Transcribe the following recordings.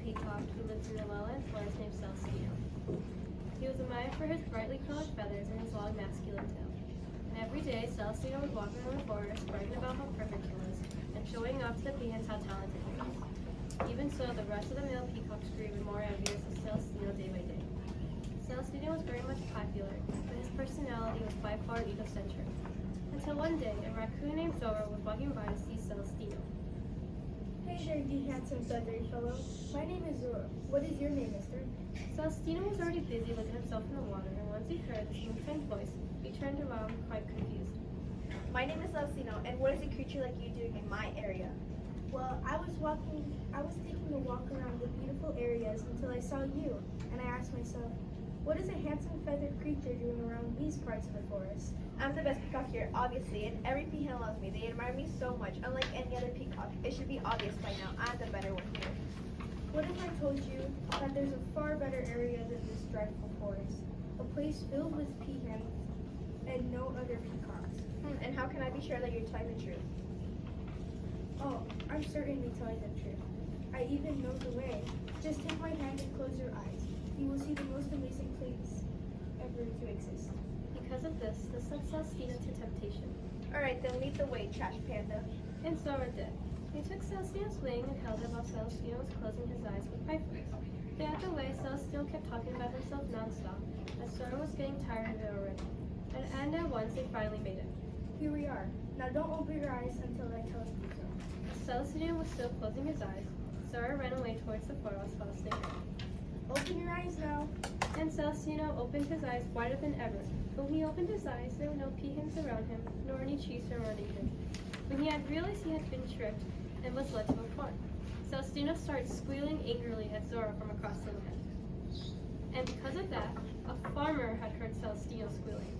peacock who lived in the lowland forest named Celestino. He was admired for his brightly colored feathers and his long masculine tail. And every day, Celestino would walk around the forest bragging about how perfect he was and showing off to the peahens how talented he was. Even so, the rest of the male peacocks grew even more envious of Celestino day by day. Celestino was very much popular, but his personality was by far egocentric. Until one day, a raccoon named Zora was walking by to see Celestino. Hey there, you handsome feathery fellow. My name is Zora. What is your name, mister? Celestino was already busy looking himself in the water, and once he heard the smooth-tongued voice, he turned around quite confused. My name is Celestino, and what is a creature like you doing in my area? Well, I was taking a walk around the beautiful areas until I saw you, and I asked myself, what is a handsome feathered creature doing around these parts of the forest? I'm the best peacock here, obviously, and every peahen loves me. They admire me so much. Unlike any other peacock, it should be obvious by now. I'm the better one here. What if I told you that there's a far better area than this dreadful forest? A place filled with peahens and no other peacocks. And how can I be sure that you're telling the truth? Oh, I'm certainly telling the truth. I even know the way. Just take my hand and close your eyes. You will see the most amazing place ever to exist. Because of this led Celestino to temptation. Alright, then lead the way, trash panda. And Zora did. He took Celestino's wing and held it while Celestino was closing his eyes with pipers. Throughout the way, Celestino kept talking about himself nonstop, as Zora was getting tired of it already. And at once, they finally made it. Here we are. Now don't open your eyes until I tell you so. As Celestino was still closing his eyes, Zora ran away towards the forest while staying there. Open your eyes now. And Celestino opened his eyes wider than ever. When he opened his eyes, there were no peahens around him, nor any trees surrounding him. When he had realized he had been tricked and was led to a farm, Celestino started squealing angrily at Zora from across the land. And because of that, a farmer had heard Celestino squealing.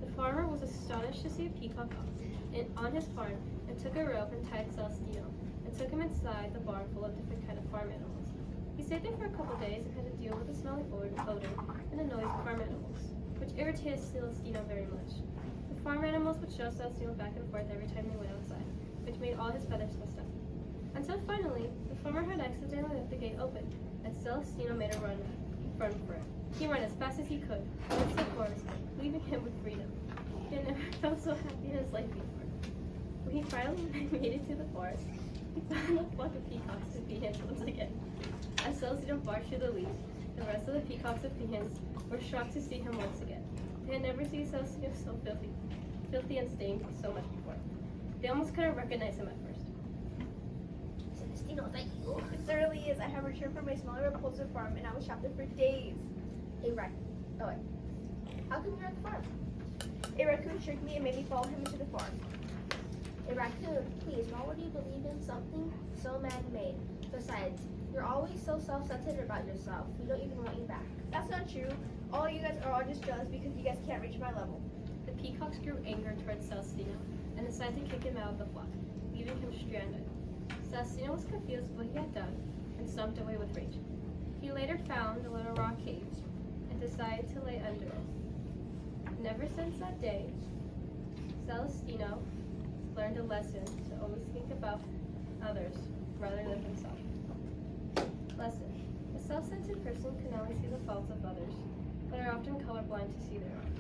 The farmer was astonished to see a peacock on his farm and took a rope and tied Celestino and took him inside the barn full of different kind of farm animals. He stayed there for a couple days and had to deal with the smelly odor and the noise of farm animals, which irritated Celestino very much. The farm animals would shove Celestino back and forth every time they went outside, which made all his feathers twist up. Until finally, the farmer had accidentally left the gate open, and Celestino made a run for it. He ran as fast as he could towards the forest, leaving him with freedom. He had never felt so happy in his life before. When he finally made it to the forest, he found a flock of peacocks and peahens once again. As Celestino barged through the leaves, the rest of the peacocks and peahens were shocked to see him once again. They had never seen Celestino so filthy and stained so much before. They almost couldn't recognize him at first. Celestino, thank you. It certainly is. I have returned from my smaller repulsive farm, and I was trapped there for days. How come you're at the farm? A raccoon tricked me and made me follow him into the farm. A raccoon, please, why would you believe in something so man-made? Besides, you're always so self-centered about yourself. We don't even want you back. That's not true. All you guys are all just jealous because you guys can't reach my level. The peacocks grew anger towards Celestino and decided to kick him out of the flock, leaving him stranded. Celestino was confused what he had done and stumped away with rage. He later found a little rock cave and decided to lay under it. And ever since that day, Celestino learned a lesson to always think about others rather than himself. Lesson. A self-centered person can only see the faults of others, but are often colorblind to see their own.